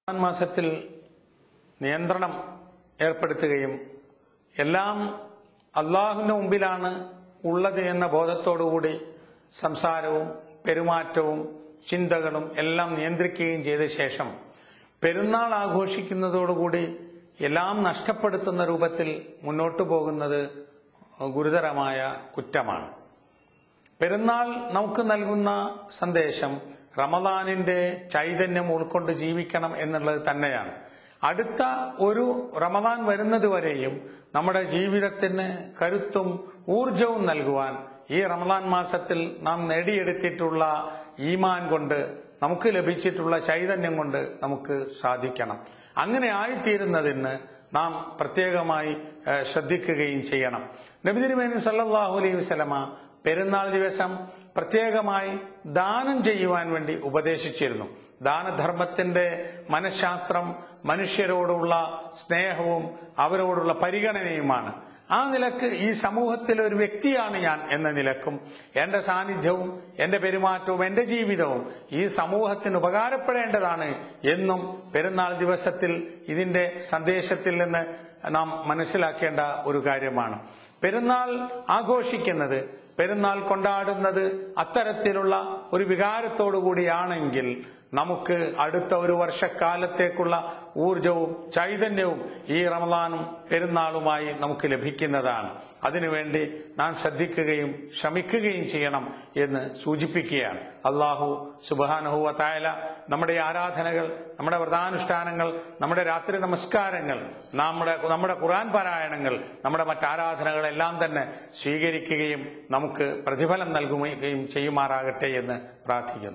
മാസത്തിൽ നിയന്ത്രണം ഏർപ്പെടുത്തുകയും എല്ലാം അള്ളാഹുവിന്റെ മുമ്പിലാണ് ഉള്ളത് എന്ന ബോധത്തോടുകൂടി സംസാരവും പെരുമാറ്റവും ചിന്തകളും എല്ലാം നിയന്ത്രിക്കുകയും ചെയ്ത ശേഷം പെരുന്നാൾ ആഘോഷിക്കുന്നതോടുകൂടി എല്ലാം നഷ്ടപ്പെടുത്തുന്ന രൂപത്തിൽ മുന്നോട്ടു പോകുന്നത് ഗുരുതരമായ കുറ്റമാണ്. പെരുന്നാൾ നമുക്ക് നൽകുന്ന സന്ദേശം റമദാനിന്റെ ചൈതന്യം ഉൾക്കൊണ്ട് ജീവിക്കണം എന്നുള്ളത് തന്നെയാണ്. അടുത്ത ഒരു റമദാൻ വരുന്നത് വരെയും നമ്മുടെ ജീവിതത്തിന് കരുത്തും ഊർജവും നൽകുവാൻ ഈ റമദാൻ മാസത്തിൽ നാം നേടിയെടുത്തിട്ടുള്ള ഈമാൻ കൊണ്ട്, നമുക്ക് ലഭിച്ചിട്ടുള്ള ചൈതന്യം കൊണ്ട് നമുക്ക് സാധിക്കണം. അങ്ങനെ ആയിത്തീരുന്നതിന് നാം പ്രത്യേകമായി ശ്രദ്ധിക്കുകയും ചെയ്യണം. നബി തിരുമേനി സല്ലല്ലാഹു അലൈഹി വസല്ലമ പെരുന്നാൾ ദിവസം പ്രത്യേകമായി ദാനം ചെയ്യുവാൻ വേണ്ടി ഉപദേശിച്ചിരുന്നു. ദാനധർമ്മത്തിന്റെ മനഃശാസ്ത്രം മനുഷ്യരോടുള്ള സ്നേഹവും അവരോടുള്ള പരിഗണനയുമാണ്. ആ നിലക്ക് ഈ സമൂഹത്തിലെ ഒരു വ്യക്തിയാണ് ഞാൻ എന്ന നിലക്കും എന്റെ സാന്നിധ്യവും എന്റെ പെരുമാറ്റവും എന്റെ ജീവിതവും ഈ സമൂഹത്തിന് ഉപകാരപ്പെടേണ്ടതാണ് എന്നും പെരുന്നാൾ ദിവസത്തിൽ ഇതിന്റെ സന്ദേശത്തിൽ നിന്ന് നാം മനസ്സിലാക്കേണ്ട ഒരു കാര്യമാണ്. പെരുന്നാൾ ആഘോഷിക്കുന്നത്, പെരുന്നാൾ കൊണ്ടാടുന്നത് അത്തരത്തിലുള്ള ഒരു വികാരത്തോടു കൂടിയാണെങ്കിൽ നമുക്ക് അടുത്ത ഒരു വർഷക്കാലത്തേക്കുള്ള ഊർജവും ചൈതന്യവും ഈ റമദാനും പെരുന്നാളുമായി നമുക്ക് ലഭിക്കുന്നതാണ്. അതിനുവേണ്ടി നാം ശ്രദ്ധിക്കുകയും ശ്രമിക്കുകയും ചെയ്യണം എന്ന് സൂചിപ്പിക്കുകയാണ്. അല്ലാഹു സുബ്ഹാനഹു വ തആല നമ്മുടെ ആരാധനകൾ, നമ്മുടെ വ്രതാനുഷ്ഠാനങ്ങൾ, നമ്മുടെ രാത്രി നമസ്കാരങ്ങൾ, നമ്മുടെ ഖുർആൻ പാരായണങ്ങൾ, നമ്മുടെ മറ്റാരാധനകളെല്ലാം തന്നെ സ്വീകരിക്കുകയും നമുക്ക് പ്രതിഫലം നൽകുകയും ചെയ്യുമാറാകട്ടെ എന്ന് പ്രാർത്ഥിക്കുന്നു.